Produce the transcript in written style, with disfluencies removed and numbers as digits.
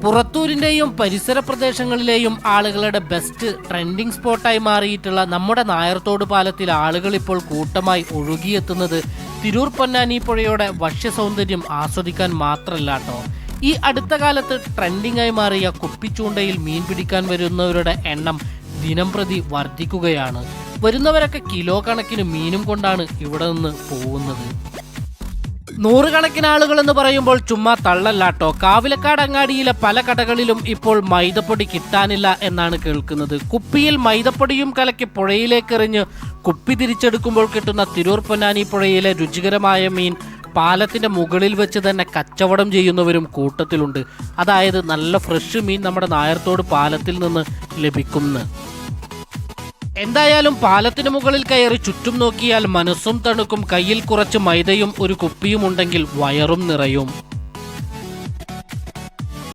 പുറത്തൂരിന്റെയും പരിസര പ്രദേശങ്ങളിലെയും ആളുകളുടെ ബെസ്റ്റ് ട്രെൻഡിങ് സ്പോട്ടായി മാറിയിട്ടുള്ള നമ്മുടെ നായർത്തോട് പാലത്തിൽ ആളുകൾ ഇപ്പോൾ കൂട്ടമായി ഒഴുകിയെത്തുന്നത് തിരൂർ പൊന്നാനി പുഴയുടെ വശ്യസൗന്ദര്യം ആസ്വദിക്കാൻ മാത്രമല്ലാട്ടോ. ഈ അടുത്ത കാലത്ത് ട്രെൻഡിംഗ് ആയി മാറിയ കുപ്പിച്ചൂണ്ടയിൽ മീൻ പിടിക്കാൻ വരുന്നവരുടെ എണ്ണം ദിനംപ്രതി വർദ്ധിക്കുകയാണ്. വരുന്നവരൊക്കെ കിലോ കണക്കിന് മീനും കൊണ്ടാണ് ഇവിടെ നിന്ന് പോകുന്നത്. നൂറുകണക്കിന് ആളുകൾ എന്ന് പറയുമ്പോൾ ചുമ്മാ തള്ളല്ലാട്ടോ. കാവിലക്കാട് അങ്ങാടിയിലെ പല കടകളിലും ഇപ്പോൾ മൈദപ്പൊടി കിട്ടാനില്ല എന്നാണ് കേൾക്കുന്നത്. കുപ്പിയിൽ മൈദപ്പൊടിയും കലക്കി പുഴയിലേക്ക് എറിഞ്ഞ് കുപ്പി തിരിച്ചെടുക്കുമ്പോൾ കിട്ടുന്ന തിരൂർ പൊന്നാനി പുഴയിലെ രുചികരമായ മീൻ പാലത്തിന്റെ മുകളിൽ വെച്ച് തന്നെ കച്ചവടം ചെയ്യുന്നവരും കൂട്ടത്തിലുണ്ട്. അതായത് നല്ല ഫ്രഷ് മീൻ നമ്മുടെ നായർത്തോട് പാലത്തിൽ നിന്ന് ലഭിക്കുന്നു. എന്തായാലും പാലത്തിന് മുകളിൽ കയറി ചുറ്റും നോക്കിയാൽ മനസ്സും തണുക്കും. കയ്യിൽ കുറച്ച് മൈദയും ഒരു കുപ്പിയും ഉണ്ടെങ്കിൽ വയറും നിറയും.